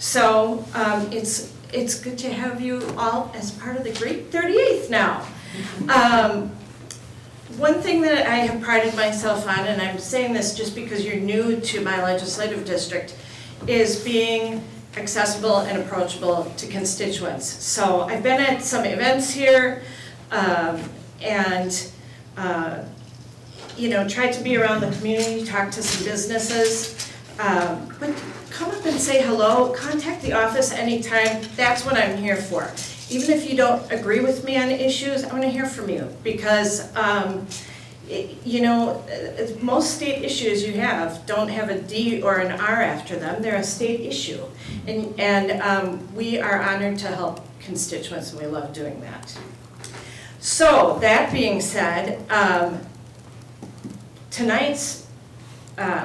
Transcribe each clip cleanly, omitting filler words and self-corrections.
So it's good to have you all as part of the great 38th now. One thing that I have prided myself on, and I'm saying this just because you're new to my legislative district, is being accessible and approachable to constituents. So I've been at some events here and tried to be around the community, talk to some businesses, but come up and say hello, contact the office anytime. That's what I'm here for. Even if you don't agree with me on issues, I want to hear from you because, most state issues you have don't have a D or an R after them. They're a state issue. And we are honored to help constituents, and we love doing that. So, that being said, tonight's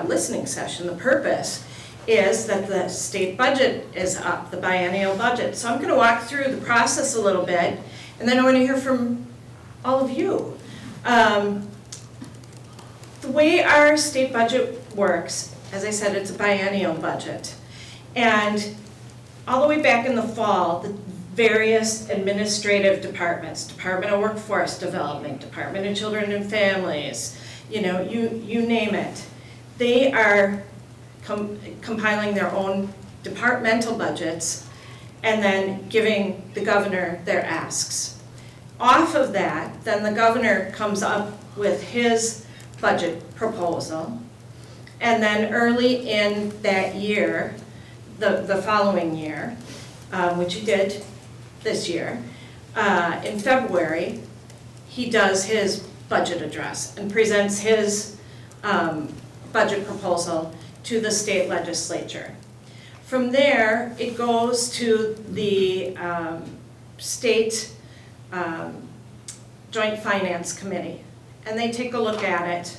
listening session, the purpose is that the state budget is up, the biennial budget. So I'm going to walk through the process a little bit, and then I want to hear from all of you. The way our state budget works, as I said, it's a biennial budget. And all the way back in the fall, the various administrative departments, Department of Workforce Development, Department of Children and Families, you name it, they are compiling their own departmental budgets and then giving the governor their asks. Off of that, then the governor comes up with his budget proposal, and then early in that year, the following year, which he did this year, in February, he does his budget address and presents his budget proposal to the state legislature. From there, it goes to the state Joint Finance Committee, and they take a look at it.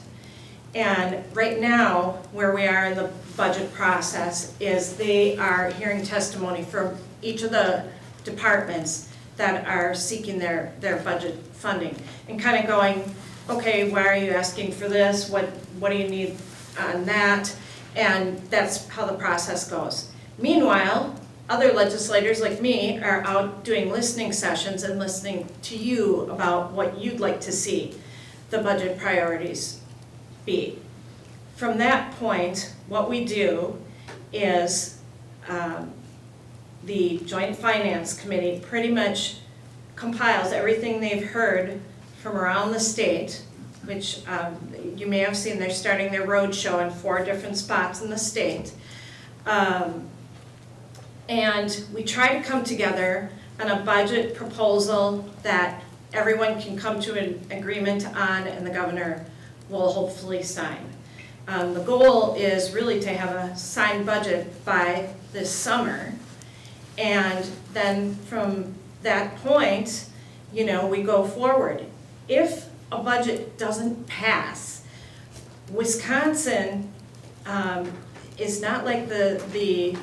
And right now, where we are in the budget process is they are hearing testimony from each of the departments that are seeking their budget funding and kind of going, okay, why are you asking for this? What do you need on that? And that's how the process goes. Meanwhile, other legislators like me are out doing listening sessions and listening to you about what you'd like to see the budget priorities be. From that point, what we do is the Joint Finance Committee pretty much compiles everything they've heard from around the state, which you may have seen, they're starting their road show in 4 different spots in the state. And we try to come together on a budget proposal that everyone can come to an agreement on and the governor will hopefully sign. The goal is really to have a signed budget by this summer, and then from that point, we go forward. If a budget doesn't pass, Wisconsin is not like the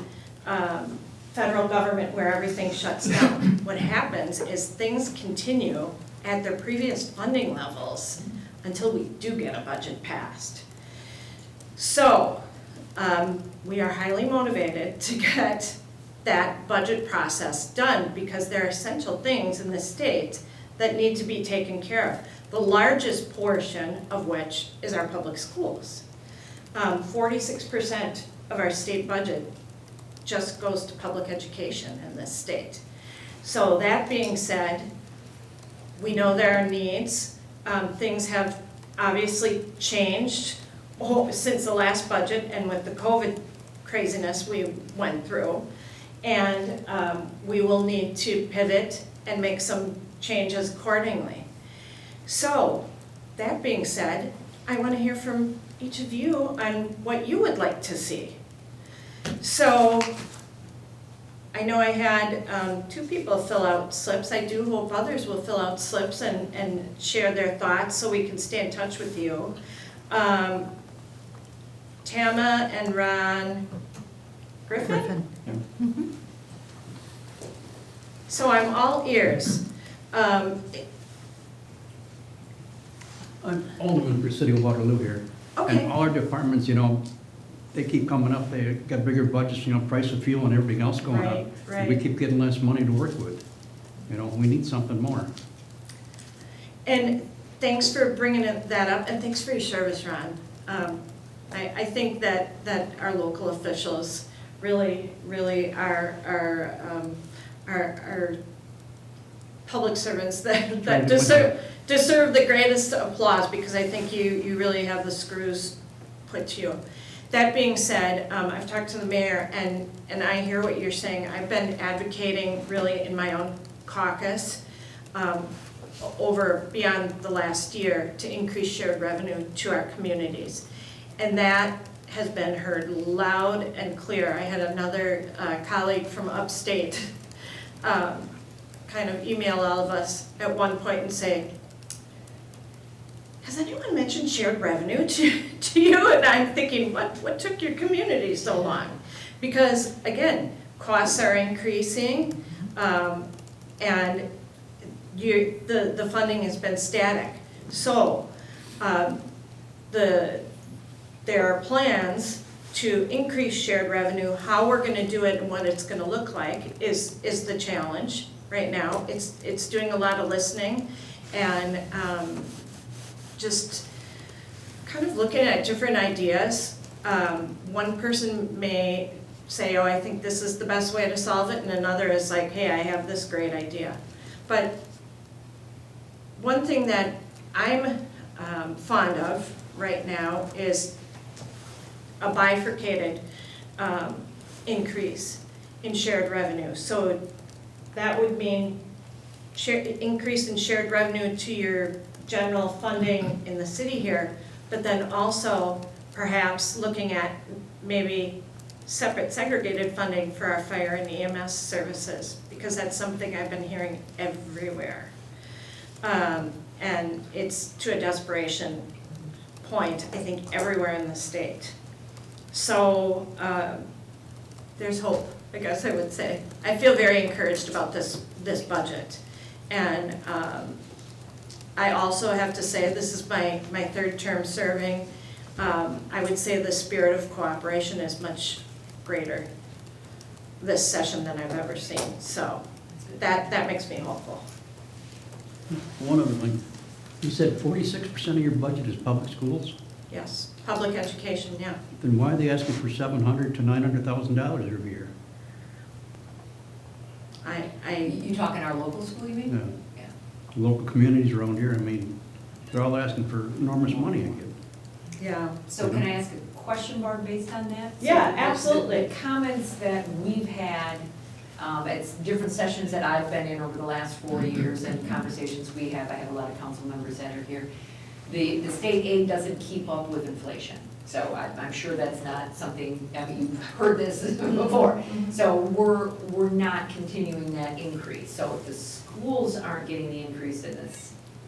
federal government where everything shuts down. What happens is things continue at their previous funding levels until we do get a budget passed. So we are highly motivated to get that budget process done because there are essential things in the state that need to be taken care of. The largest portion of which is our public schools. 46% of our state budget just goes to public education in this state. So that being said, we know there are needs. Things have obviously changed since the last budget and with the COVID craziness we went through. And we will need to pivot and make some changes accordingly. So, that being said, I want to hear from each of you on what you would like to see. So, I know I had 2 people fill out slips. I do hope others will fill out slips and share their thoughts so we can stay in touch with you. Tama and Ron Griffin? Yeah. Mm-hmm. So I'm all ears. I'm Alderman for City of Waterloo here. Okay. And all our departments, they keep coming up, they got bigger budgets, you know, price of fuel and everything else going up. Right. We keep getting less money to work with. You know, we need something more. And thanks for bringing that up, and thanks for your service, Ron. I think that our local officials really are public servants that deserve the greatest applause, because I think you really have the screws put to you. That being said, I've talked to the mayor, and I hear what you're saying. I've been advocating really in my own caucus over beyond the last year to increase shared revenue to our communities. And that has been heard loud and clear. I had another colleague from upstate kind of email all of us at one point and say, has anyone mentioned shared revenue to you? And I'm thinking, what took your community so long? Because again, costs are increasing, and the funding has been static. So there are plans to increase shared revenue. How we're going to do it and what it's going to look like is the challenge right now. It's doing a lot of listening and just kind of looking at different ideas. One person may say, oh, I think this is the best way to solve it, and another is like, hey, I have this great idea. But one thing that I'm fond of right now is a bifurcated increase in shared revenue. So that would mean increase in shared revenue to your general funding in the city here, but then also perhaps looking at maybe separate segregated funding for our fire and EMS services, because that's something I've been hearing everywhere. And it's to a desperation point, I think, everywhere in the state. So there's hope, I guess I would say. I feel very encouraged about this budget. And I also have to say, this is my third term serving. I would say the spirit of cooperation is much greater this session than I've ever seen. So that makes me hopeful. One other thing, you said 46% of your budget is public schools? Yes, public education, yeah. Then why are they asking for $700,000 to $900,000 every year? You talking our local school, you mean? Yeah. Local communities around here, I mean, they're all asking for enormous money again. Yeah. So can I ask a question, Barb, based on that? Yeah, So absolutely. The comments that we've had at different sessions that I've been in over the last 4 years and conversations we have, I have a lot of council members that are here, the state aid doesn't keep up with inflation. So I'm sure that's not something, I mean, you've heard this before. So we're not continuing that increase. So if the schools aren't getting the increase and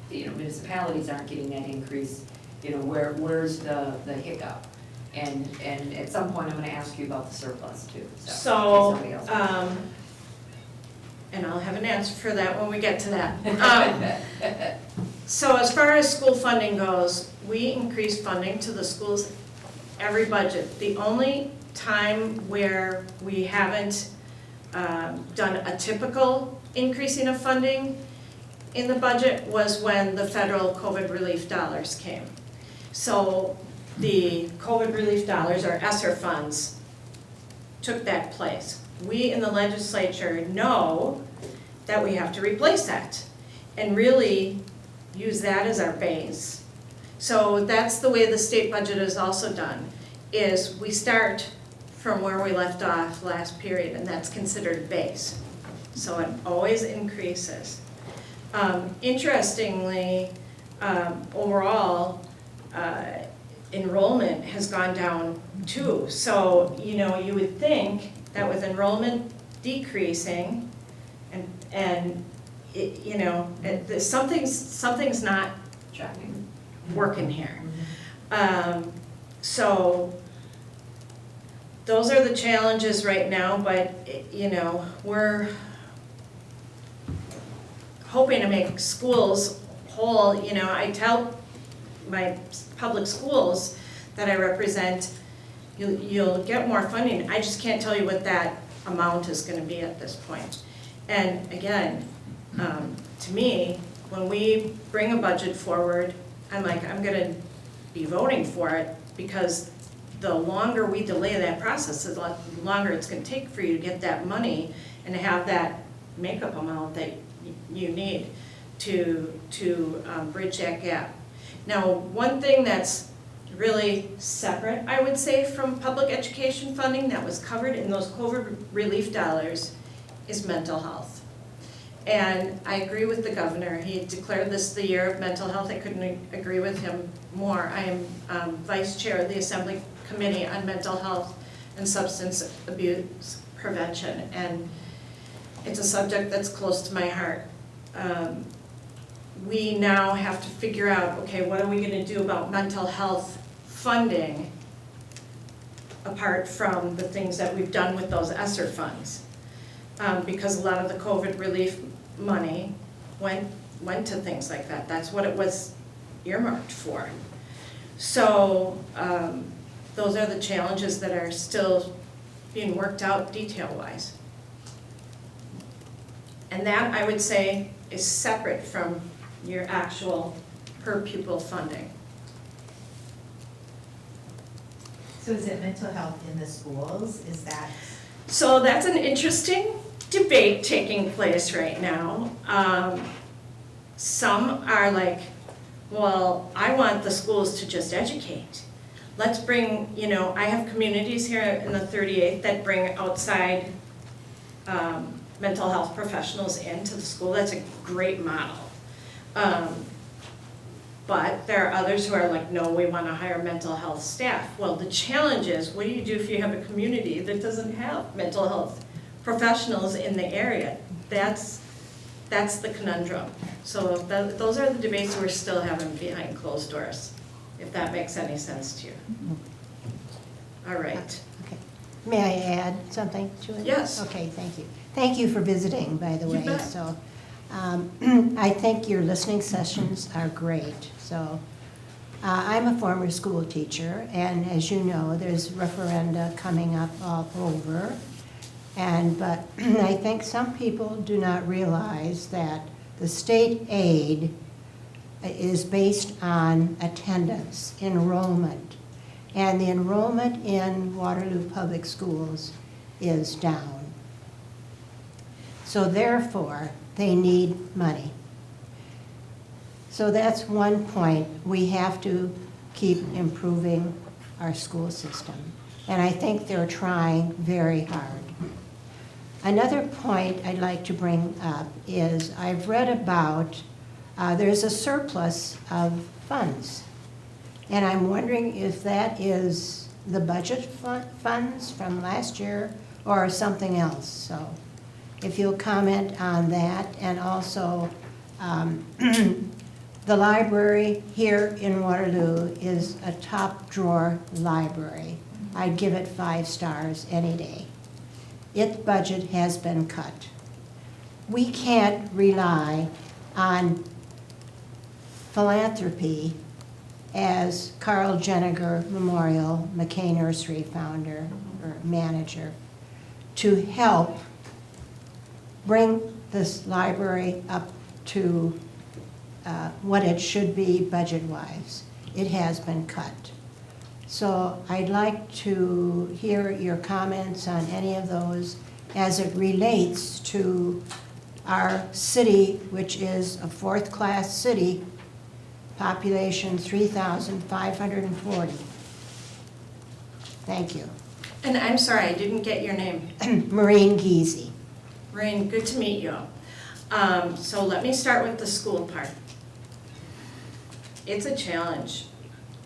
the municipalities aren't getting that increase, where's the hiccup? And at some point I'm going to ask you about the surplus too. So and I'll have an answer for that when we get to that. So as far as school funding goes, we increase funding to the schools every budget. The only time where we haven't done a typical increasing of funding in the budget was when the federal COVID relief dollars came. So the COVID relief dollars, or ESSER funds, took that place. We in the legislature know that we have to replace that and really use that as our base. So that's the way the state budget is also done, is we start from where we left off last period, and that's considered base. So it always increases. Interestingly, overall, enrollment has gone down too. So, you would think that with enrollment decreasing and something's not Tracking. working here. So those are the challenges right now, but we're hoping to make schools whole. I tell my public schools that I represent, you'll get more funding. I just can't tell you what that amount is gonna be at this point. And again, to me, when we bring a budget forward, I'm gonna be voting for it, because the longer we delay that process, the longer it's gonna take for you to get that money and to have that makeup amount that you need to bridge that gap. Now, one thing that's really separate, I would say, from public education funding that was covered in those COVID relief dollars is mental health. And I agree with the governor. He declared this the year of mental health. I couldn't agree with him more. I am vice chair of the Assembly Committee on Mental Health and Substance Abuse Prevention, and it's a subject that's close to my heart. We now have to figure out, okay, what are we gonna do about mental health funding apart from the things that we've done with those ESSER funds? Because a lot of the COVID relief money went to things like that. That's what it was earmarked for. So those are the challenges that are still being worked out detail-wise. And that, I would say, is separate from your actual per pupil funding. So is it mental health in the schools? Is that? So that's an interesting debate taking place right now. Some are like, well, I want the schools to just educate. Let's bring, I have communities here in the 38th that bring outside mental health professionals into the school. That's a great model. But there are others who are like, no, we want to hire mental health staff. Well, the challenge is, what do you do if you have a community that doesn't have mental health professionals in the area? That's the conundrum. So those are the debates we're still having behind closed doors, if that makes any sense to you. All right. Okay. May I add something to it? Yes. Okay, thank you. Thank you for visiting, by the You way. bet. So, I think your listening sessions are great. So, I'm a former school teacher, and as you know, there's referenda coming up all over. But I think some people do not realize that the state aid is based on attendance, enrollment. And the enrollment in Waterloo Public Schools is down. So therefore, they need money. So that's one point. We have to keep improving our school system. And I think they're trying very hard. Another point I'd like to bring up is I've read about, there's a surplus of funds. And I'm wondering if that is the budget funds from last year or something else. So if you'll comment on that. And also, the library here in Waterloo is a top drawer library. I'd give it 5 stars any day. Its budget has been cut. We can't rely on philanthropy as Carl Jeniger Memorial McKay Nursery founder or manager to help bring this library up to what it should be budget-wise. It has been cut. So I'd like to hear your comments on any of those as it relates to our city, which is a 4th-class city, population 3,540. Thank you. And I'm sorry, I didn't get your name. Maureen Giese. Maureen, good to meet you. So let me start with the school part. It's a challenge.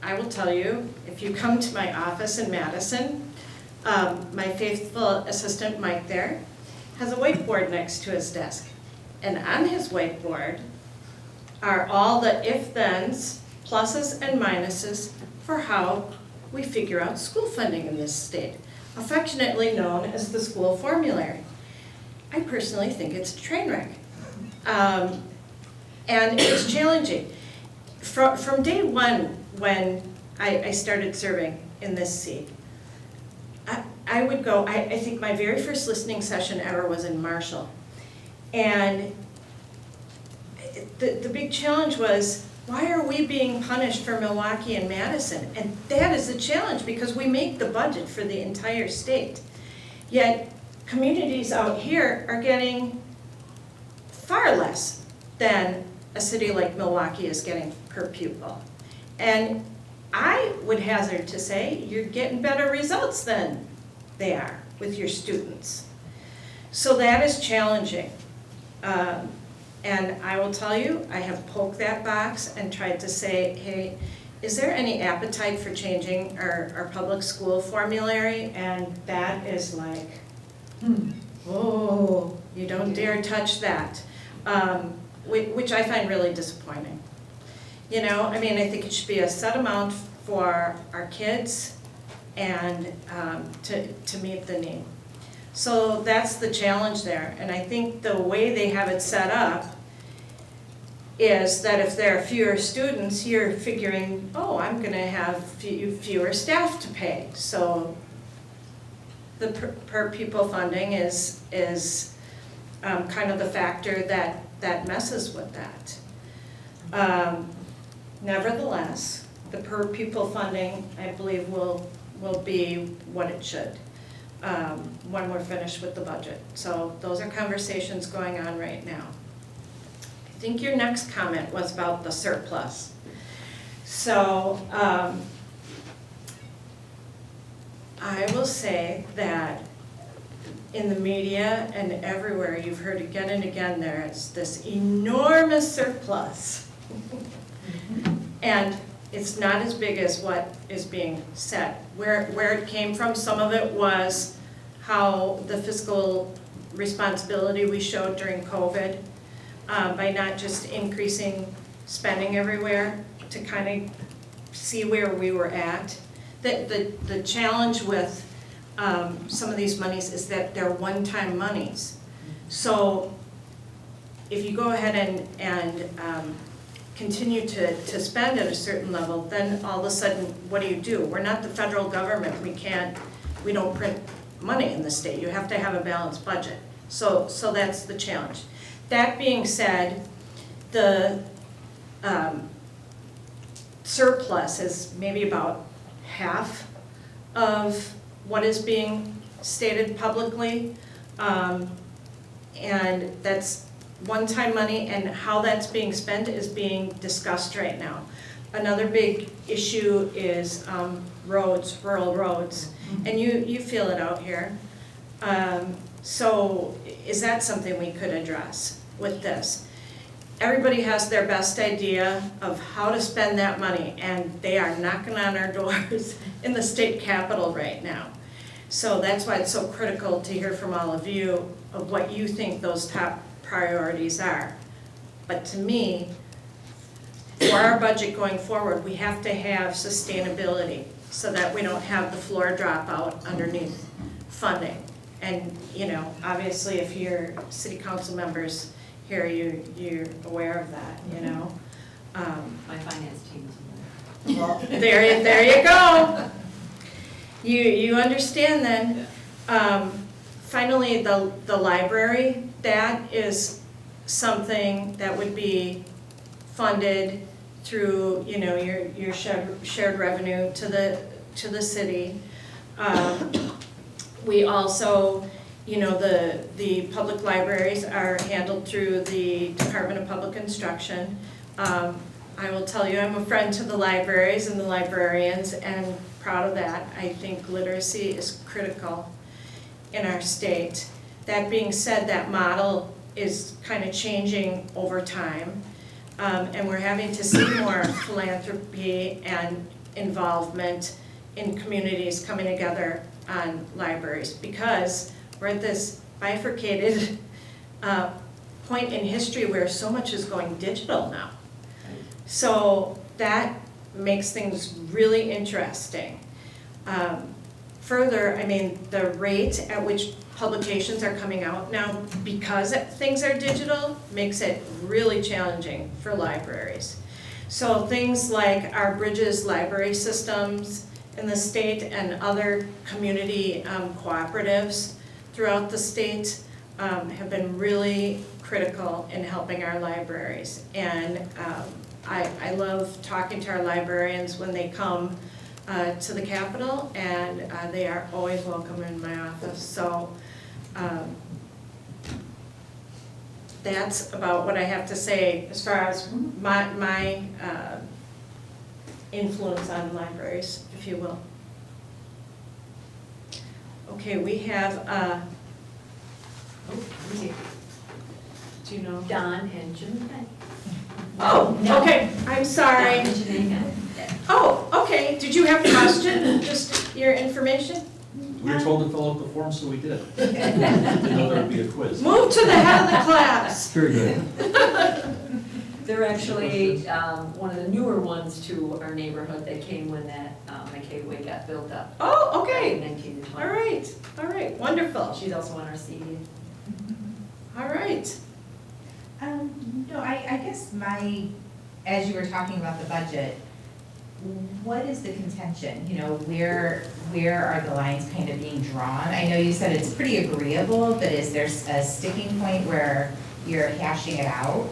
I will tell you, if you come to my office in Madison, my faithful assistant Mike there has a whiteboard next to his desk. And on his whiteboard are all the if-thens, pluses and minuses for how we figure out school funding in this state, affectionately known as the school formulary. I personally think it's a train wreck. And it's challenging. From day one, when I started serving in this seat, I would go, I think my very first listening session ever was in Marshall. And the big challenge was, why are we being punished for Milwaukee and Madison? And that is the challenge, because we make the budget for the entire state. Yet communities out here are getting far less than a city like Milwaukee is getting per pupil. And I would hazard to say you're getting better results than they are with your students. So that is challenging. And I will tell you, I have poked that box and tried to say, hey, is there any appetite for changing our public school formulary? And that is like, oh, you don't dare touch that, which I find really disappointing. You know, I mean, I think it should be a set amount for our kids and to meet the need. So that's the challenge there. And I think the way they have it set up is that if there are fewer students, you're figuring, oh, I'm going to have fewer staff to pay. So the per pupil funding is kind of the factor that messes with that. Nevertheless, the per pupil funding, I believe, will be what it should when we're finished with the budget. So those are conversations going on right now. I think your next comment was about the surplus. So I will say that in the media and everywhere, you've heard again and again, there's this enormous surplus. And it's not as big as what is being said. Where it came from, some of it was how the fiscal responsibility we showed during COVID by not just increasing spending everywhere to kind of see where we were at. The challenge with some of these monies is that they're one-time monies. So if you go ahead and continue to spend at a certain level, then all of a sudden, what do? We're not the federal government. We don't print money in the state. You have to have a balanced budget. So that's the challenge. That being said, the surplus is maybe about half of what is being stated publicly, and that's one-time money, and how that's being spent is being discussed right now. Another big issue is roads, rural roads, and you feel it out here. So is that something we could address with this? Everybody has their best idea of how to spend that money, and they are knocking on our doors in the state capitol right now. So that's why it's so critical to hear from all of you of what you think those top priorities are. But to me, for our budget going forward, we have to have sustainability so that we don't have the floor drop out underneath funding. And you know, obviously if you're city council members here, you're aware of that, you know. My finance team is aware. Well, there you go. You understand then. Finally, the library, that is something that would be funded through, you know, your shared revenue to the city. We also, you know, the public libraries are handled through the Department of Public Instruction. I will tell you, I'm a friend to the libraries and the librarians, and proud of that. I think literacy is critical in our state. That being said, that model is kind of changing over time, and we're having to see more philanthropy and involvement in communities coming together on libraries, because we're at this bifurcated point in history where so much is going digital now. So that makes things really interesting. Further, I mean, the rate at which publications are coming out now, because things are digital, makes it really challenging for libraries. So things like our Bridges library systems in the state and other community cooperatives throughout the state have been really critical in helping our libraries. And I love talking to our librarians when they come to the Capitol, and they are always welcome in my office. So that's about what I have to say as far as my influence on libraries, if you will. Okay, we have, do you know? Don and Jim. Oh, okay, I'm sorry. Don and Janae. Oh, okay, did you have a question, just your information? We were told to fill out the form, so we did. Didn't know there would be a quiz. Move to the head of the class. Very good. They're actually one of the newer ones to our neighborhood that came when that McKay Way got built up. Oh, Back in okay, 1920. all right, wonderful, She's also on our CD. all right. No, I guess as you were talking about the budget, what is the contention? You know, where are the lines kind of being drawn? I know you said it's pretty agreeable, but is there a sticking point where you're hashing it out?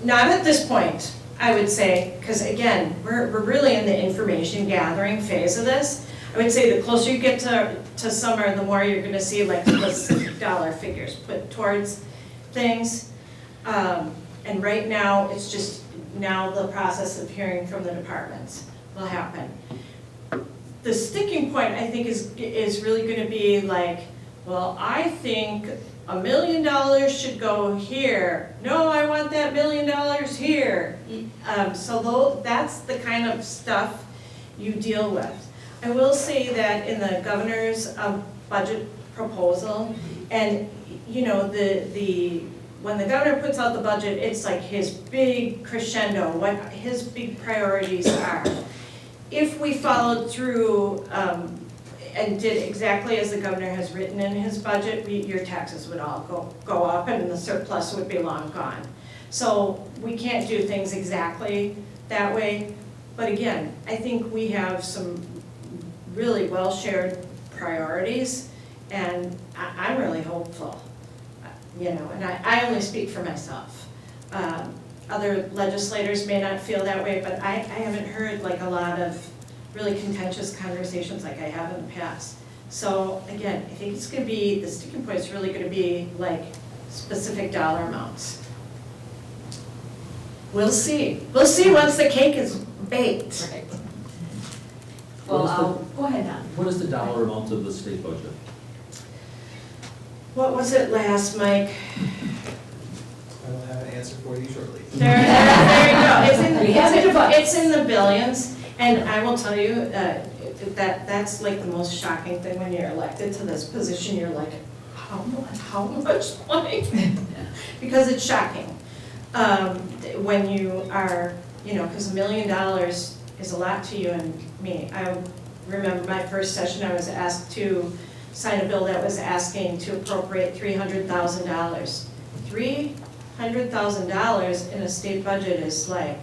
Not at this point, I would say, because again, we're really in the information gathering phase of this. I would say the closer you get to summer, the more you're gonna see like specific dollar figures put towards things. And right now, it's just now the process of hearing from the departments will happen. The sticking point, I think, is really gonna be like, well, I think $1 million should go here. No, I want that $1 million here. So that's the kind of stuff you deal with. I will say that in the governor's budget proposal, and you know, when the governor puts out the budget, it's like his big crescendo, what his big priorities are. If we followed through and did exactly as the governor has written in his budget, your taxes would all go up and the surplus would be long gone. So we can't do things exactly that way. But again, I think we have some really well-shared priorities, and I'm really hopeful. You know, and I only speak for myself. Other legislators may not feel that way, but I haven't heard like a lot of really contentious conversations like I have in the past. So again, I think it's gonna be, the sticking point is really gonna be like specific dollar amounts. We'll see. We'll see once the cake is baked. Right. What is Well, go ahead, Don. What is the dollar amount of the state budget? What was it last, Mike? I will have an answer for you shortly. There you go. We have it. It's in the billions, and I will tell you, that's like the most shocking thing when you're elected to this position. You're like, how much money? Because it's shocking. When you are, you know, because $1 million is a lot to you and me. I remember my first session, I was asked to sign a bill that was asking to appropriate $300,000. $300,000 in a state budget is like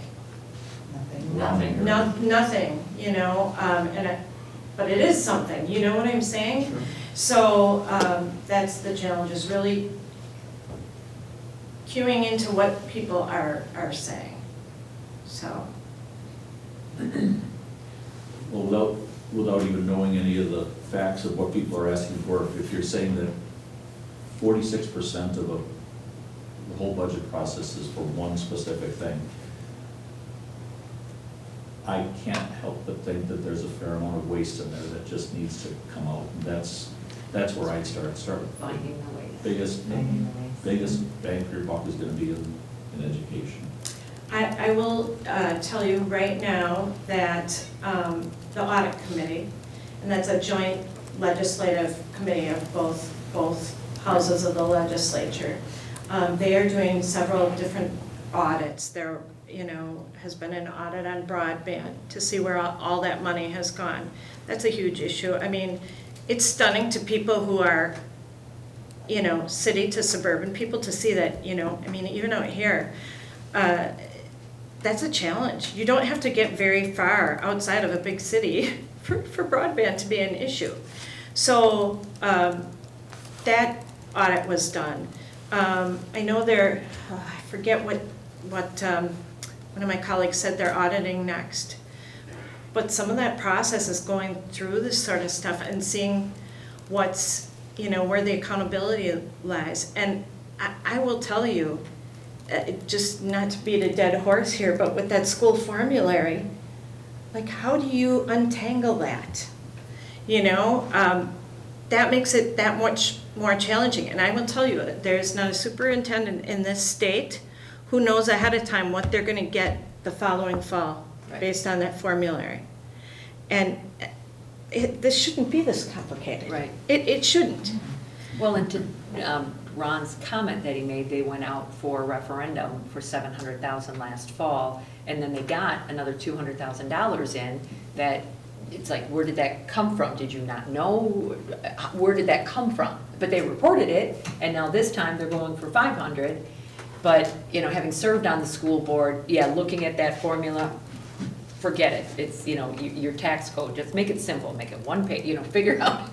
Nothing. nothing, you know, but it is something, you know what I'm saying? Sure. So that's the challenge, is really cueing into what people are saying, so. Well, without even knowing any of the facts of what people are asking for, if you're saying that 46% of the whole budget process is for one specific thing, I can't help but think that there's a fair amount of waste in there that just needs to come out. And that's where I'd start with. Finding the ways. Biggest bang for your buck is gonna be in education. I will tell you right now that the audit committee, and that's a joint legislative committee of both houses of the legislature, they are doing several different audits. There, you know, has been an audit on broadband to see where all that money has gone. That's a huge issue. I mean, it's stunning to people who are, you know, city to suburban people to see that, you know, I mean, even out here, that's a challenge. You don't have to get very far outside of a big city for broadband to be an issue. So that audit was done. I know I forget what one of my colleagues said they're auditing next. But some of that process is going through this sort of stuff and seeing what's, where the accountability lies. And I will tell you, just not to beat a dead horse here, but with that school formulary, like, how do you untangle that? That makes it that much more challenging. And I will tell you, there's not a superintendent in this state who knows ahead of time what they're going to get the following fall. Right. Based on that formulary. And this shouldn't be this complicated. Right. It shouldn't. Well, and to Ron's comment that he made, they went out for a referendum for $700,000 last fall, and then they got another $200,000 in. That it's like, where did that come from? Did you not know? Where did that come from? But they reported it, and now this time they're going for 500. But, having served on the school board, looking at that formula, forget it. It's, your tax code, just make it simple, make it one page, figure out,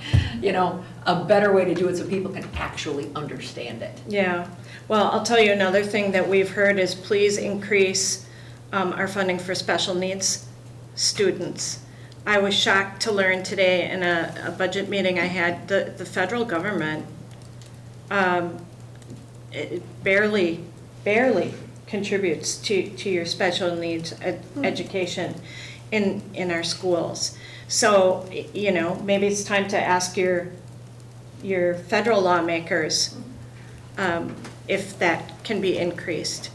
a better way to do it so people can actually understand it. Yeah. Well, I'll tell you another thing that we've heard is please increase our funding for special needs students. I was shocked to learn today in a budget meeting I had, the federal government it barely contributes to your special needs education in our schools. So, maybe it's time to ask your federal lawmakers if that can be increased,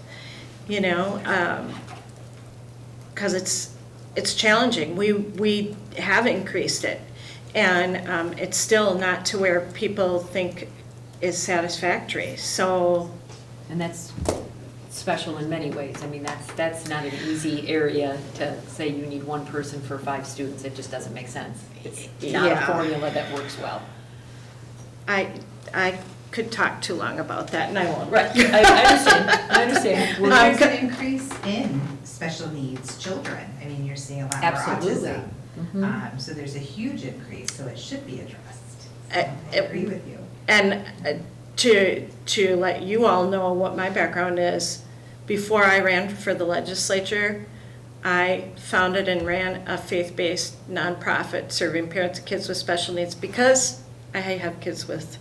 because it's challenging. We have increased it, and it's still not to where people think is satisfactory. So, And that's special in many ways. I mean, that's not an easy area to say you need one person for 5 students. It just doesn't make sense. It's not Yeah. a formula that works well. I could talk too long about that, and I won't. Right, I understand. Well, there's an increase in special needs children. I mean, you're seeing a lot more Absolutely. autism. Mhm. So there's a huge increase, so it should be addressed. I- I agree with you. And to let you all know what my background is, before I ran for the legislature, I founded and ran a faith-based nonprofit serving parents of kids with special needs because I have kids with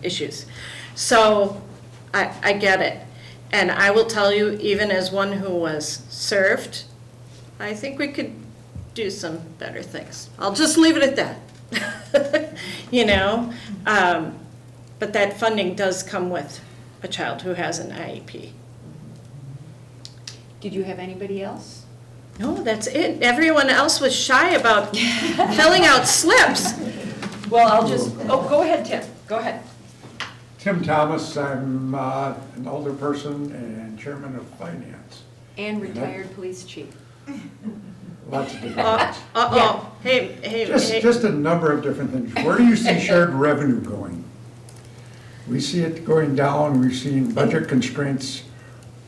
issues. So I get it. And I will tell you, even as one who was served, I think we could do some better things. I'll just leave it at that. But that funding does come with a child who has an IEP. Did you have anybody else? No, that's it. Everyone else was shy about filling out slips. Well, I'll just, go ahead, Tim, go ahead. Tim Thomas, I'm an older person and chairman of finance. And retired police chief. Lots of different things. Hey. Just a number of different things. Where do you see shared revenue going? We see it going down. We've seen budget constraints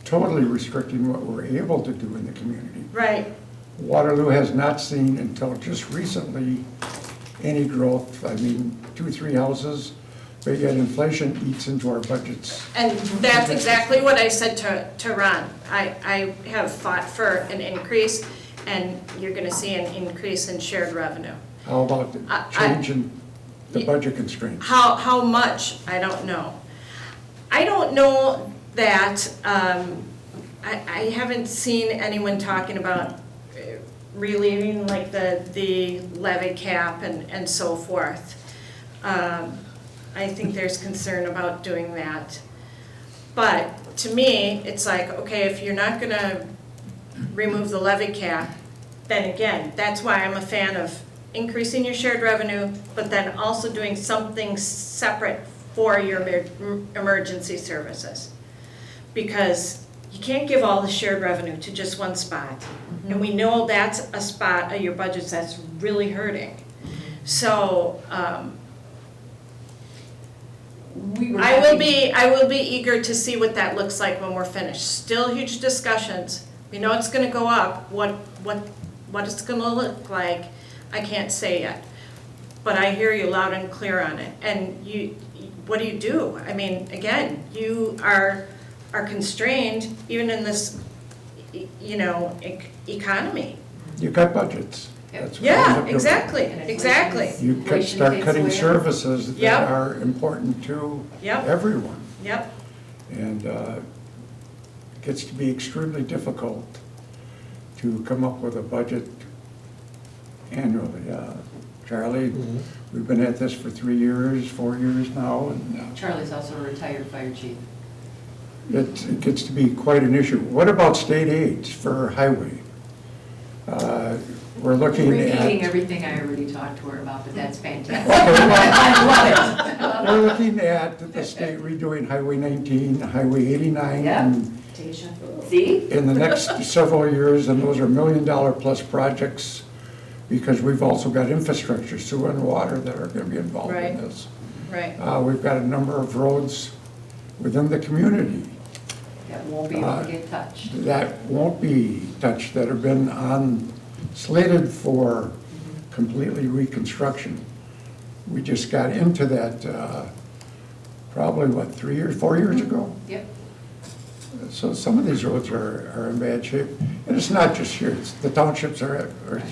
totally restricting what we're able to do in the community. Right. Waterloo has not seen until just recently any growth. I mean, 2-3 houses, but yet inflation eats into our budgets. And that's exactly what I said to Ron. I have fought for an increase, and you're going to see an increase in shared revenue. How about the change in the budget constraints? How much, I don't know. I don't know that, I haven't seen anyone talking about relieving like the levy cap and so forth. I think there's concern about doing that. But to me, it's like, okay, if you're not gonna remove the levy cap, then again, that's why I'm a fan of increasing your shared revenue, but then also doing something separate for your emergency services. Because you can't give all the shared revenue to just one spot. And we know that's a spot of your budgets that's really hurting. So, I will be eager to see what that looks like when we're finished. Still huge discussions, We know it's gonna go up. What it's gonna look like, I can't say yet. But I hear you loud and clear on it. And what do you do? I mean, again, you are constrained even in this, economy. You cut budgets. That's what ends up Yeah, doing. exactly, And inflation exactly. is- You Inflation start takes cutting away. services Yep. that are important to Yep. everyone. Yep, And it gets to be extremely difficult to come up with a budget annually. Charlie, we've been at this for 3 years, 4 years now, and Charlie's also a retired fire chief. it gets to be quite an issue. What about state aids for highway? We're looking Repeating at, everything I already talked to her about, but that's fantastic. Okay, well, I love it. we're looking at the state redoing Highway 19, Highway 89, Yeah. and See? in the next several years, and those are $1 million plus projects, because we've also got infrastructure, sewer and water that are gonna be involved Right. in this. right. We've got a number of roads within the community That won't be able to get touched. that won't be touched, that have been slated for completely reconstruction. We just got into that, probably, 3 years, 4 years ago? Yep. So some of these roads are in bad shape. And it's not just here, it's the townships are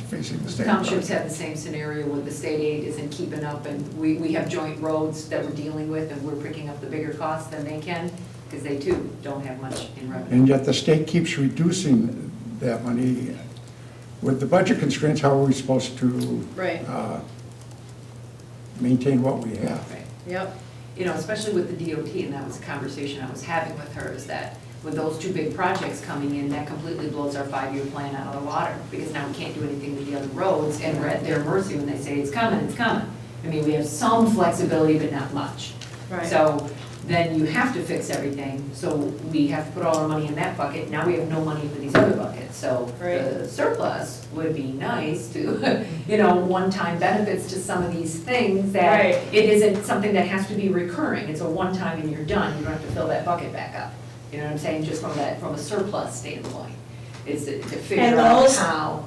facing the same. Townships have the same scenario where the state aid isn't keeping up, and we have joint roads that we're dealing with, and we're picking up the bigger costs than they can, because they too don't have much in revenue. And yet the state keeps reducing that money. With the budget constraints, how are we supposed to Right. maintain what we have? Right. Yep, Especially with the DOT, and that was a conversation I was having with her, is that with those two big projects coming in, that completely blows our 5-year plan out of the water, because now we can't do anything with the other roads, and we're at their mercy when they say it's coming, it's coming. I mean, we have some flexibility, but not much. right. So then you have to fix everything, so we have to put all our money in that bucket, now we have no money for these other buckets. So Right. the surplus would be nice to, one-time benefits to some of these things that Right. it isn't something that has to be recurring, it's a one-time and you're done, you don't have to fill that bucket back up. You know what I'm saying, just from a surplus standpoint, is to And figure out those- how.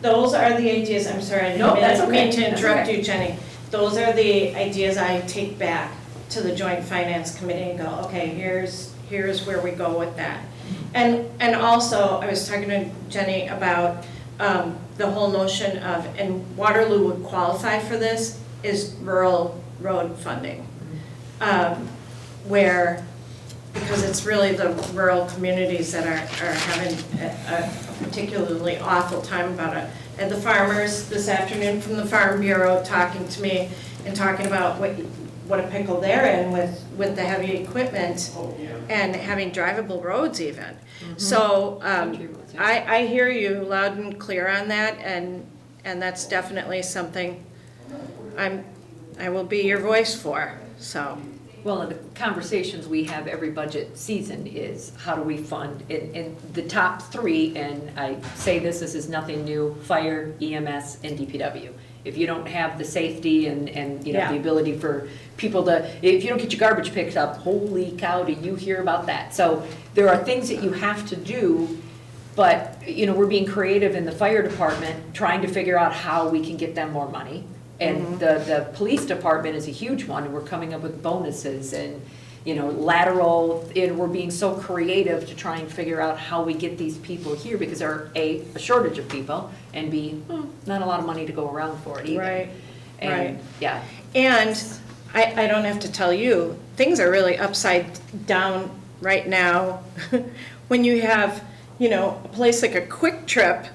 Those are the ideas, I'm sorry, I No, that's didn't mean okay. to That's interrupt okay. you, Jenny. Those are the ideas I take back to the Joint Finance Committee and go, okay, here's where we go with that. And also, I was talking to Jenny about the whole notion of, and Waterloo would qualify for this, is rural road funding. Where, because it's really the rural communities that are having a particularly awful time about it. And the farmers this afternoon from the Farm Bureau talking to me and talking about what a pickle they're in with the heavy equipment and having drivable roads even. So Country roads, yeah. I hear you loud and clear on that, and that's definitely something I will be your voice for, so. Well, and the conversations we have every budget season is how do we fund, in the top three, and I say this is nothing new, fire, EMS, and DPW. If you don't have the safety and Yeah. the ability for people to, if you don't get your garbage picked up, holy cow, do you hear about that? So there are things that you have to do, but, we're being creative in the fire department, trying to figure out how we can get them more money. And the police department is a huge one, and we're coming up with bonuses and, lateral, and we're being so creative to try and figure out how we get these people here, because there are A, a shortage of people, and B, not a lot of money to go around for it either. Right, right. And, yeah, And I don't have to tell you, things are really upside down right now. When you have, a place like a Quick Trip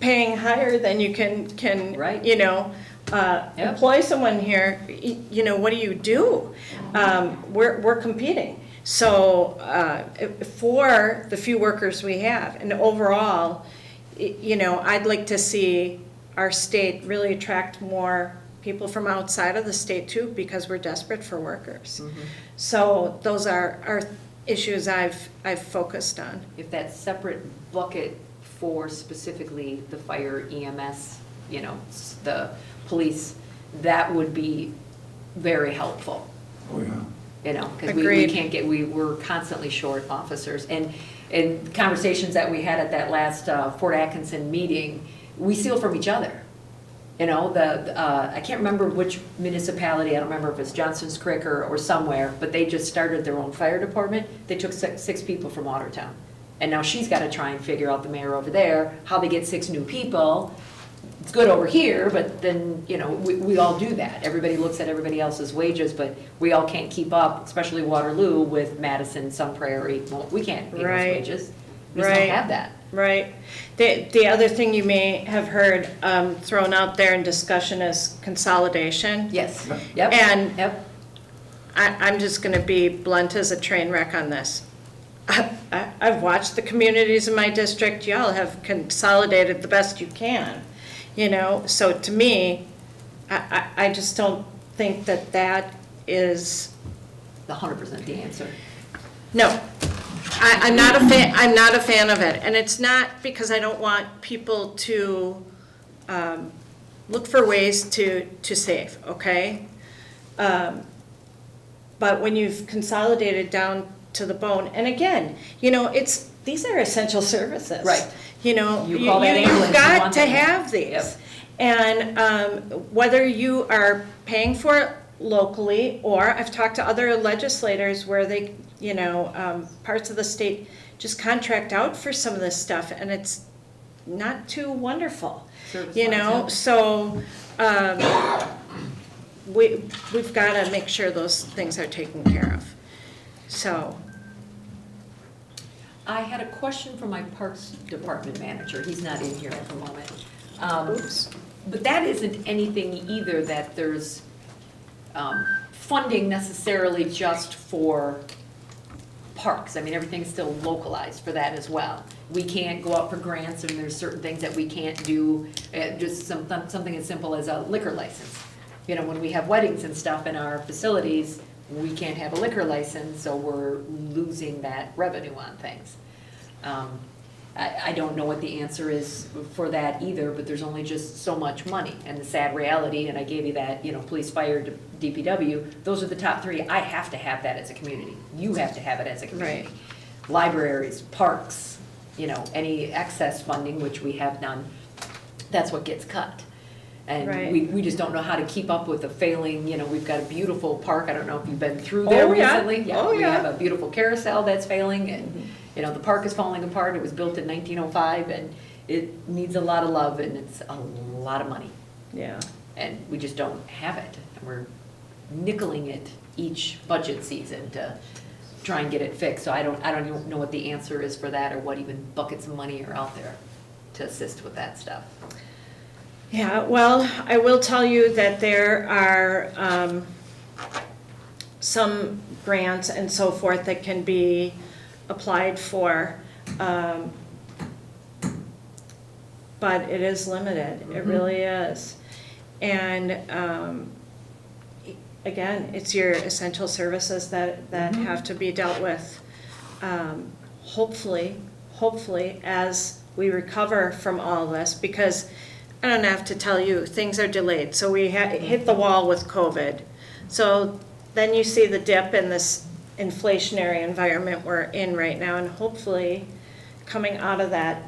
paying higher than you can, Right. employ someone here, what do you do? We're competing. So for the few workers we have, and overall, I'd like to see our state really attract more people from outside of the state too, because we're desperate for workers. So those are issues I've focused on. if that separate bucket for specifically the fire, EMS, the police, that would be very helpful. Oh, yeah. Because we Agreed. can't get, we're constantly short officers. And in conversations that we had at that last Fort Atkinson meeting, we steal from each other. You know, I can't remember which municipality, I don't remember if it's Johnson's Creek or somewhere, but they just started their own fire department. They took six people from Watertown. And now she's got to try and figure out, the mayor over there, how they get 6 new people. It's good over here, but then, you know, we all do that. Everybody looks at everybody else's wages, but we all can't keep up, especially Waterloo, with Madison, Sun Prairie. Well, we can't pay those Right. wages. We just don't have that. Right. The other thing you may have heard thrown out there in discussion is consolidation. Yes, yep. And Yep. I'm just going to be blunt as a train wreck on this. I've watched the communities in my district. Y'all have consolidated the best you can, you know? So to me, I just don't think that is, The 100% the answer. no. I'm not a fan of it. And it's not because I don't want people to look for ways to save, okay? But when you've consolidated down to the bone, and again, you know, these are essential services. Right. You know, You call that ambulance, you've you got want to that. have these. Yep. And whether you are paying for it locally, or I've talked to other legislators where they, you know, parts of the state just contract out for some of this stuff, and it's not too wonderful, you know? So we've got to make sure those things are taken care of. So. I had a question for my Parks Department manager. He's not in here at the moment. Oops. But that isn't anything either that there's funding necessarily just for parks. I mean, everything's still localized for that as well. We can't go out for grants, and there's certain things that we can't do, just something as simple as a liquor license. You know, when we have weddings and stuff in our facilities, we can't have a liquor license, so we're losing that revenue on things. I don't know what the answer is for that either, but there's only just so much money. And the sad reality, and I gave you that, you know, police, fire, DPW, those are the top 3. I have to have that as a community. You have to have it as a community. Right. Libraries, parks, you know, any excess funding, which we have none, that's what gets cut. And Right. we just don't know how to keep up with the failing, you know, we've got a beautiful park, I don't know if you've been through there Oh, yeah. recently. Oh, We yeah. have a beautiful carousel that's failing, and, you know, the park is falling apart. It was built in 1905, and it needs a lot of love, and it's a lot of money. Yeah. And we just don't have it. And we're nickeling it each budget season to try and get it fixed. So I don't even know what the answer is for that, or what even buckets of money are out there to assist with that stuff. Yeah, well, I will tell you that there are some grants and so forth that can be applied for, but it is limited, it really is. And again, it's your essential services that have to be dealt with. Hopefully, as we recover from all this, because I don't have to tell you, things are delayed. So we hit the wall with COVID. So then you see the dip in this inflationary environment we're in right now, and hopefully coming out of that,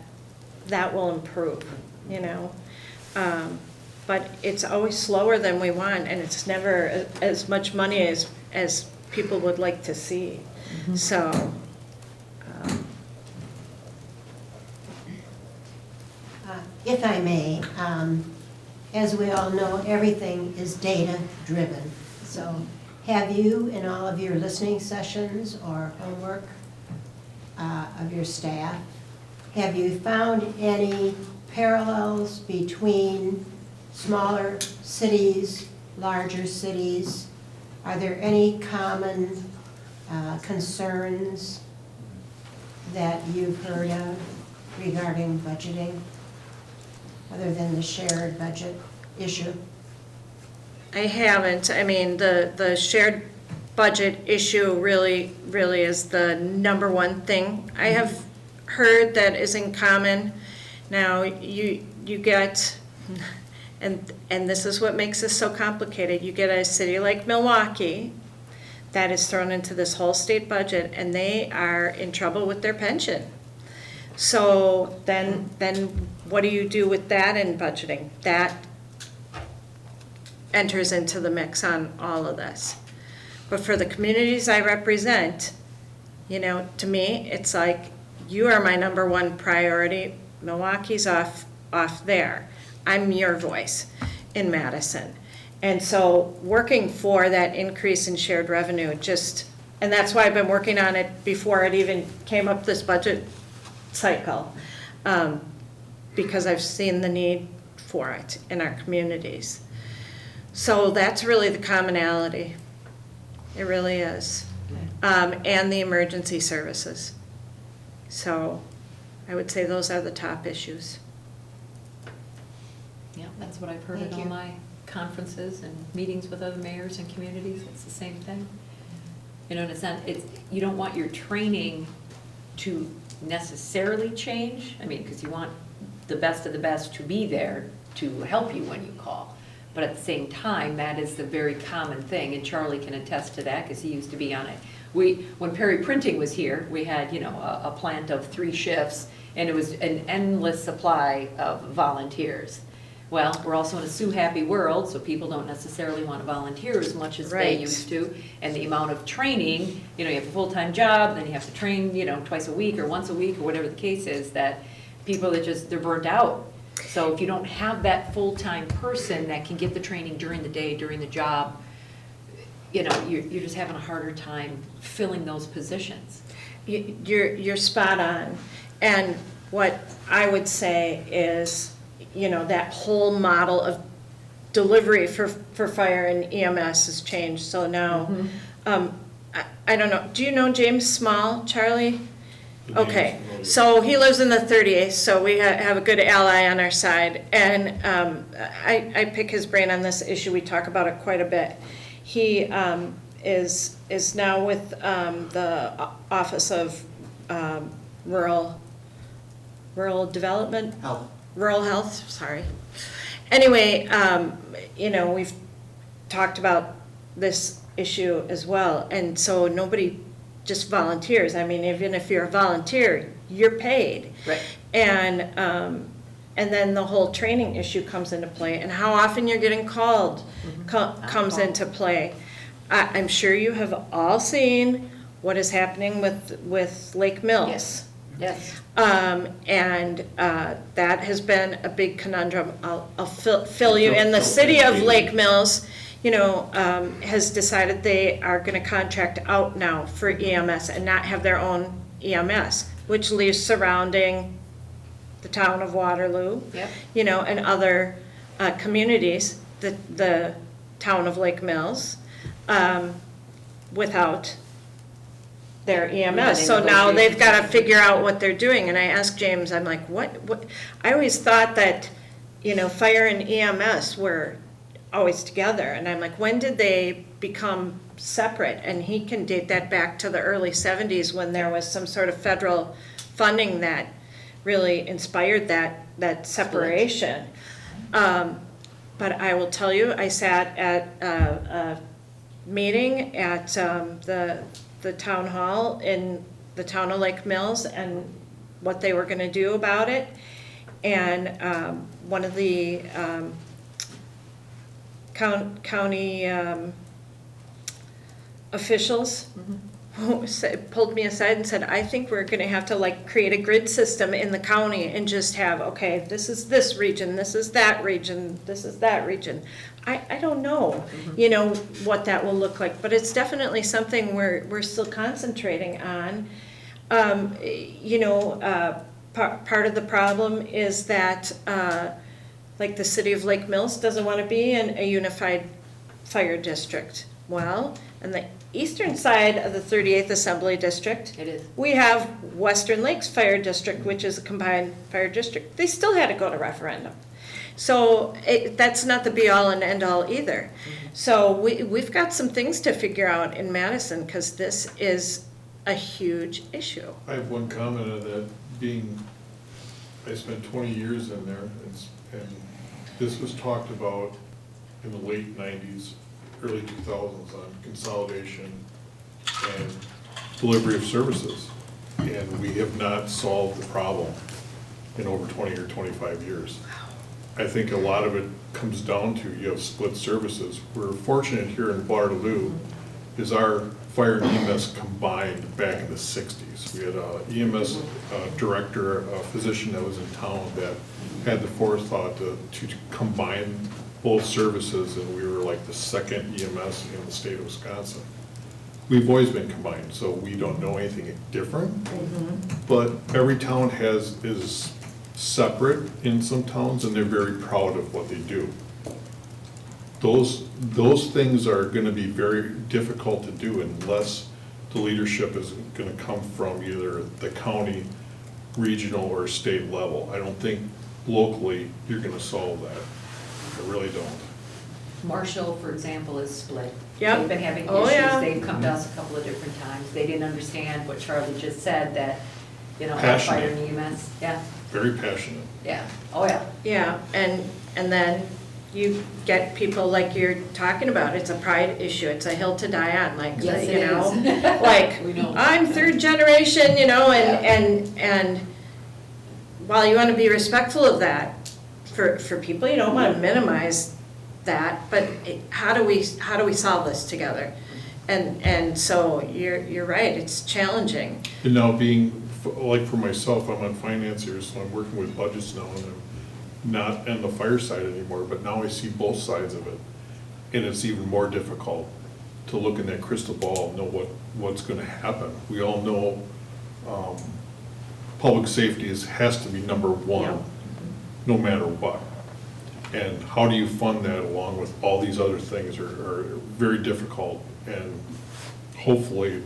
that will improve, you know. But it's always slower than we want, and it's never as much money as people would like to see. So. If I may, as we all know, everything is data-driven. So have you, in all of your listening sessions or homework of your staff, have you found any parallels between smaller cities, larger cities? Are there any common concerns that you've heard of regarding budgeting, other than the shared budget issue? I haven't. I mean, the shared budget issue really is the number one thing I have heard that is in common. Now, you get, and this is what makes this so complicated, you get a city like Milwaukee that is thrown into this whole state budget, and they are in trouble with their pension. So then what do you do with that in budgeting? That enters into the mix on all of this. But for the communities I represent, you know, to me, it's like, you are my number one priority. Milwaukee's off there. I'm your voice in Madison. And so working for that increase in shared revenue and that's why I've been working on it before it even came up this budget cycle, because I've seen the need for it in our communities. So that's really the commonality. It really is. And the emergency services. So I would say those are the top issues. Yeah, that's what I've heard at Thank all you. my conferences and meetings with other mayors and communities, it's the same thing. You know, in a sense, you don't want your training to necessarily change, I mean, because you want the best of the best to be there to help you when you call. But at the same time, that is the very common thing, and Charlie can attest to that, because he used to be on it. When Perry Printing was here, we had, you know, a plant of 3 shifts, and it was an endless supply of volunteers. Well, we're also in a sue-happy world, so people don't necessarily want to volunteer as much as they Right. used to. And the amount of training, you know, you have a full-time job, then you have to train, you know, twice a week or once a week or whatever the case is, that people that they're burnt out. So if you don't have that full-time person that can get the training during the day, during the job, you know, you're just having a harder time filling those positions. You're spot on. And what I would say is, you know, that whole model of delivery for fire and EMS has changed. So now, I don't know, do you know James Small, Charlie? Okay, so he lives in the 38th, so we have a good ally on our side. And I pick his brain on this issue. We talk about it quite a bit. He is now with the Office of Rural Development? Rural Health, sorry. Anyway, you know, we've talked about this issue as well, and so nobody just volunteers. I mean, even if you're a volunteer, you're paid. Right. And then the whole training issue comes into play, and how often you're getting called comes into play. I'm sure you have all seen what is happening with Lake Mills. Yes. And that has been a big conundrum. I'll fill you in. The city of Lake Mills, you know, has decided they are going to contract out now for EMS and not have their own EMS, which leaves surrounding the town of Waterloo, Yep. you know, and other communities, the town of Lake Mills, without their EMS. So now they've got to figure out what they're doing. And I asked James, I'm like, what? I always thought that, you know, fire and EMS were always together. And I'm like, when did they become separate? And he can date that back to the early 70s when there was some sort of federal funding that really inspired that separation. But I will tell you, I sat at a meeting at the town hall in the town of Lake Mills and what they were going to do about it. And one of the county officials pulled me aside and said, I think we're going to have to like create a grid system in the county and just have, okay, this is this region, this is that region, this is that region. I don't know, you know, what that will look like, but it's definitely something we're still concentrating on. You know, part of the problem is that, like the city of Lake Mills doesn't want to be in a unified fire district. Well, on the eastern side of the 38th Assembly District, It is. we have Western Lakes Fire District, which is a combined fire district. They still had to go to referendum. So that's not the be-all and end-all either. So we've got some things to figure out in Madison because this is a huge issue. I have one comment on that, I spent 20 years in there, and this was talked about in the late 90s, early 2000s on consolidation and delivery of services. And we have not solved the problem in over 20 or 25 years. I think a lot of it comes down to you have split services. We're fortunate here in Waterloo is our fire and EMS combined back in the 60s. We had a EMS director, a physician that was in town that had the forethought to combine both services, and we were like the second EMS in the state of Wisconsin. We've always been combined, so we don't know anything different. But every town is separate in some towns, and they're very proud of what they do. Those things are gonna be very difficult to do unless the leadership is gonna come from either the county, regional, or state level. I don't think locally you're gonna solve that. I really don't. Marshall, for example, is split. Yep. They've been having Oh, issues, yeah. they've come to us a couple of different times, they didn't understand what Charlie just said, that, you know, our Passionate. fire and EMS, yeah, Very passionate. yeah, oh, yeah. Yeah, and then you get people like you're talking about, it's a pride issue, it's a hill to die on, like, Yes, you it know? is. Like, We know. I'm third generation, you know, and while you wanna be respectful of that, for people, you don't wanna minimize that, but how do we solve this together? And so you're right, it's challenging. And now like for myself, I'm on finance here, so I'm working with budgets now, and I'm not on the fire side anymore, but now I see both sides of it. And it's even more difficult to look in that crystal ball and know what's gonna happen. We all know, public safety has to be number one, Yeah. no matter what. And how do you fund that along with all these other things are very difficult. And hopefully,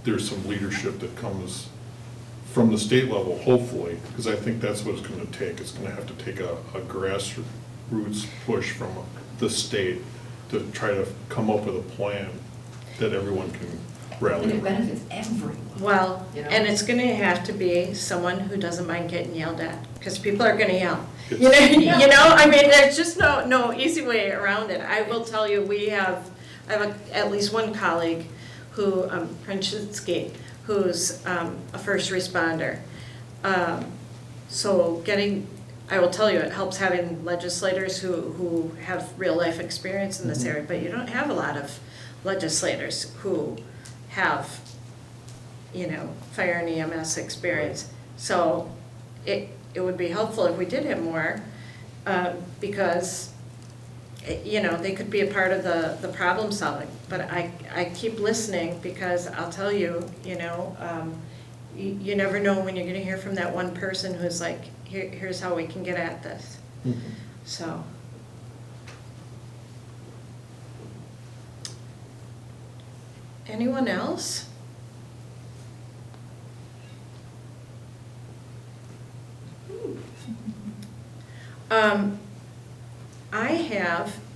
there's some leadership that comes from the state level, hopefully, because I think that's what it's gonna take. It's gonna have to take a grassroots push from the state to try to come up with a plan that everyone can rally And it around. benefits everyone. Well, You know? and it's gonna have to be someone who doesn't mind getting yelled at, because people are gonna yell. It's- You know, I mean, there's just no easy way around it. I will tell you, I have at least one colleague who, Princhinsky, who's a first responder. So I will tell you, it helps having legislators who have real life experience in this area, but you don't have a lot of legislators who have, you know, fire and EMS experience. So it would be helpful if we did have more, because, you know, they could be a part of the problem solving. But I keep listening, because I'll tell you, you know, you never know when you're gonna hear from that one person who's like, here's how we can get at this. Mhm. So. Anyone else?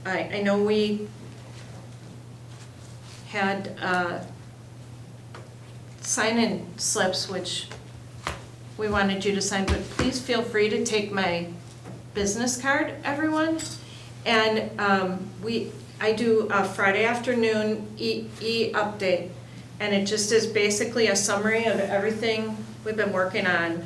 I know we had sign-in slips, which we wanted you to sign, but please feel free to take my business card, everyone. And I do a Friday afternoon e-update, and it just is basically a summary of everything we've been working on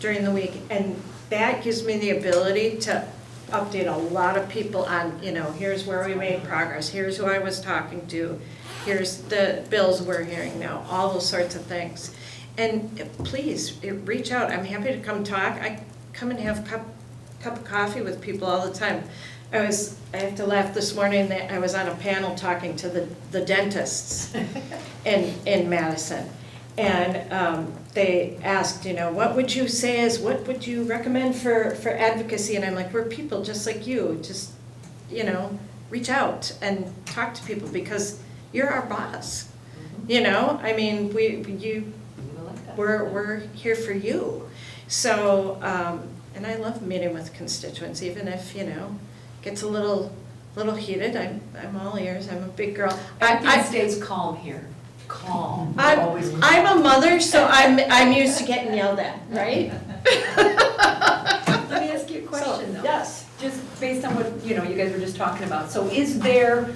during the week. And that gives me the ability to update a lot of people on, you know, here's where we made progress, here's who I was talking to, here's the bills we're hearing now, all those sorts of things. And please, reach out. I'm happy to come talk. I come and have a cup of coffee with people all the time. I have to laugh this morning that I was on a panel talking to the dentists in Madison. And they asked, you know, what would you recommend for advocacy? And I'm like, we're people just like you, just, you know, reach out and talk to people, because you're our boss. You know, I mean, we're here for you. So, and I love meeting with constituents, even if, you know, gets a little heated. I'm all ears. I'm a big girl. Everything stays calm here, calm. Always calm. I'm a mother, so I'm used to getting yelled at, right? Let me ask you a question, though. Yes. Just based on what, you know, you guys were just talking about. So is there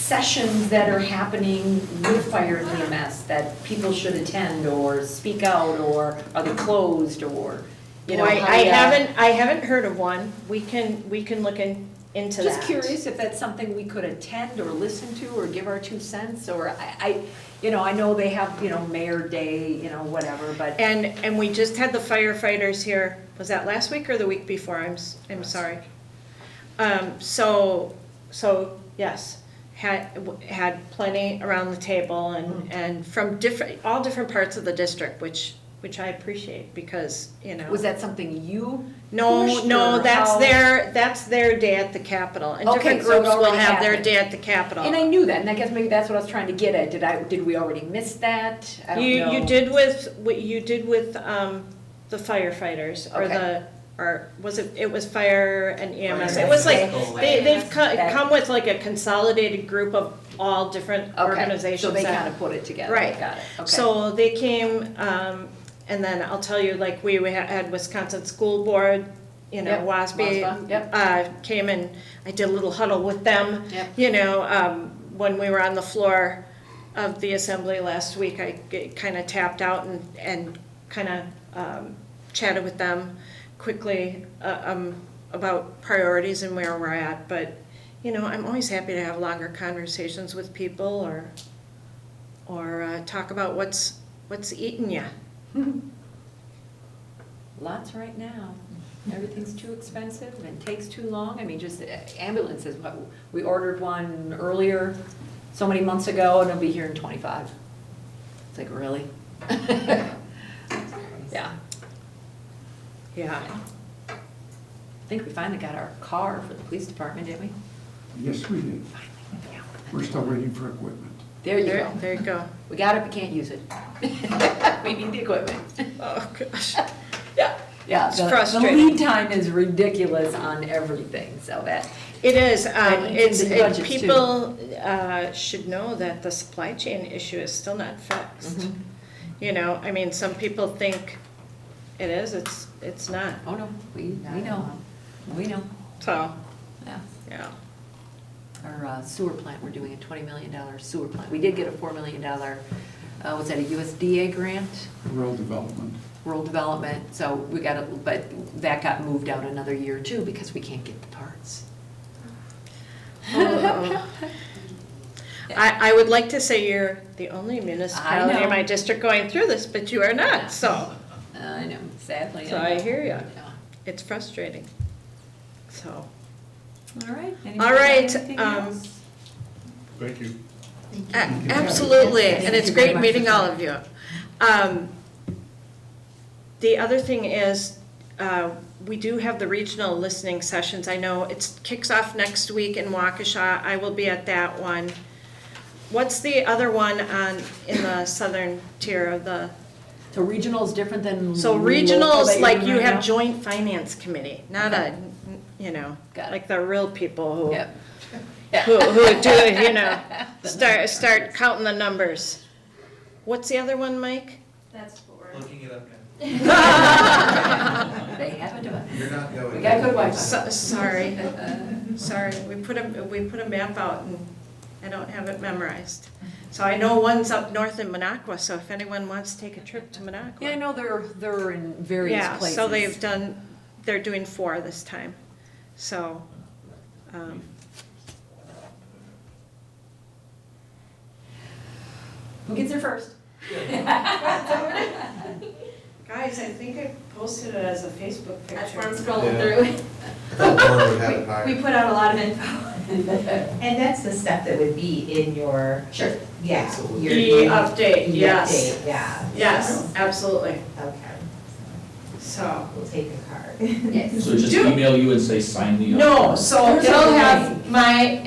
sessions that are happening with fire and EMS that people should attend or speak out, or are they closed, or, you know? Boy, how do you- I haven't heard of one. We can look into that. Just curious if that's something we could attend or listen to or give our 2 cents, or you know, I know they have, you know, Mayor Day, you know, whatever, but. And we just had the firefighters here, was that last week or the week before? I'm sorry. So yes, had plenty around the table and from all different parts of the district, which I appreciate because, you know. Was that something you No, pushed, no, or that's how- their day at the Capitol. And Okay, different so it groups will already have their happened. day at the Capitol. And I knew that, and I guess maybe that's what I was trying to get at. Did we already miss that? I don't know. You did with what you did with the firefighters Okay. or was it was fire and EMS. Fire It was like and they've That- come with like a consolidated group of all different Okay, organizations. so they that- kind of put it together. Right. Got it, okay. So they came, and then I'll tell you, like, we had Wisconsin School Board, you know, Yep, WASB. WASB, yep. Came and I did a little huddle with them. Yep. You know, when we were on the floor of the assembly last week, I kind of tapped out and kind of chatted with them quickly about priorities and where we're at. But, you know, I'm always happy to have longer conversations with people or talk about what's eating you. Lots right now. Everything's too expensive and takes too long. I mean, just ambulances, we ordered one earlier, so many months ago, and it'll be here in 25. It's like, really? Yeah. Yeah. I think we finally got our car for the police department, didn't we? Yes, we did. Yeah. We're still waiting for equipment. There you go. There you go. We got it, but can't use it. We need the equipment. Oh, gosh. Yeah. Yeah, It's the frustrating. lead time is ridiculous on everything, so that, It is, And it's in the budgets, too. people should know that the supply chain issue is still not fixed. Mhm. You know, I mean, some people think it is, it's not, oh no, we know, we know, so, yeah. yeah. Our sewer plant, we're doing a $20 million sewer plant. We did get a $4 million, was that a USDA grant? Rural development. Rural development, so we got it, but that got moved out another year too because we can't get the parts. I would like to say you're the only municipality I in know. my district going through this, but you are not, so, I know, sadly. so I hear you. Yeah. It's frustrating, so. All right. All right, Anything else? Thank you. Absolutely, Thank and it's you very great much meeting for all of you. The other thing is, we do have the regional listening sessions. I know it kicks off next week in Waukesha. I will be at that one. What's the other one in the southern tier of the? So regional is different than So local that regionals, you're like doing you right have now? joint finance committee, not Okay. you know, Got it. like the real people who. Yep. who do, you know, start counting the numbers. What's the other one, Mike? That's for. Looking it up now. They have a device. You're not going. We got good Wi-Fi. Sorry, we put a map out and I don't have it memorized. So I know one's up north in Minocqua, so if anyone wants to take a trip to Minocqua. Yeah, I know they're in various places. Yeah, so they're doing 4 this time, so. Who gets there first? Guys, I think I posted it as a Facebook picture. That's where I'm scrolling Yeah. through. I thought Laura would have it higher. We put out a lot of info. And that's the stuff that would be in your. Sure. Yeah. Absolutely. your- The update, the yes. update, yeah. Yes, absolutely, Okay. so. We'll take a card. Yes. So just Do- email you and say, sign me up? No, so There's it'll something have my,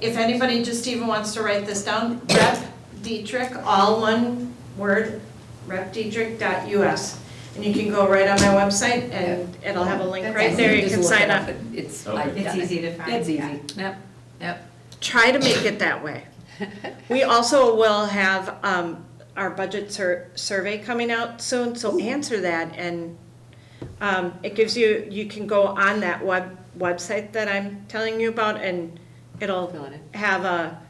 if anybody just even wants to write this down, Rep Dittrich, all one word, repdittrich.us. And you can go right on my website and it'll have a link That's right there, you Just can look sign it up. It's, Okay. I've It's done it. easy to find. It's yeah. easy, yep, yep. Try to make it that way. We also will have our budget survey coming out soon, so answer that and It gives you, you can go on that website that I'm telling you about, and it'll Fill it in. have a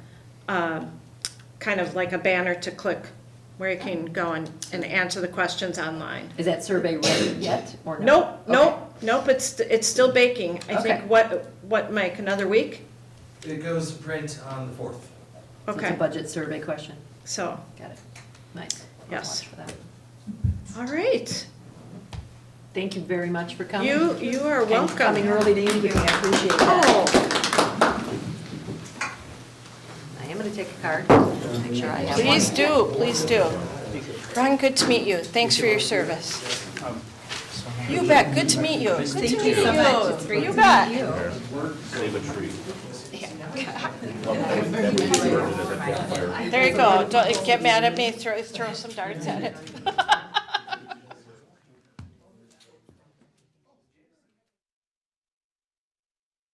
kind of like a banner to click where you can go and answer the questions online. Is that survey ready yet, or no? Nope, it's still baking. I Okay. think, what, Mike, another week? It goes to print on the 4th. So It's Okay, a budget survey question. so, Got it. Nice. I'll Yes. watch for that. all right. Thank you very much for coming. You are And welcome. coming early to interview me, I appreciate that. Oh, I am gonna take a card, make sure I have one. please do, please do. Ron, good to meet you. Thanks for your service. You bet, good to meet you. Good to Thank meet you so much. It's great You to bet. meet you. Save a tree. There you go. Don't get mad at me, throw some darts at it.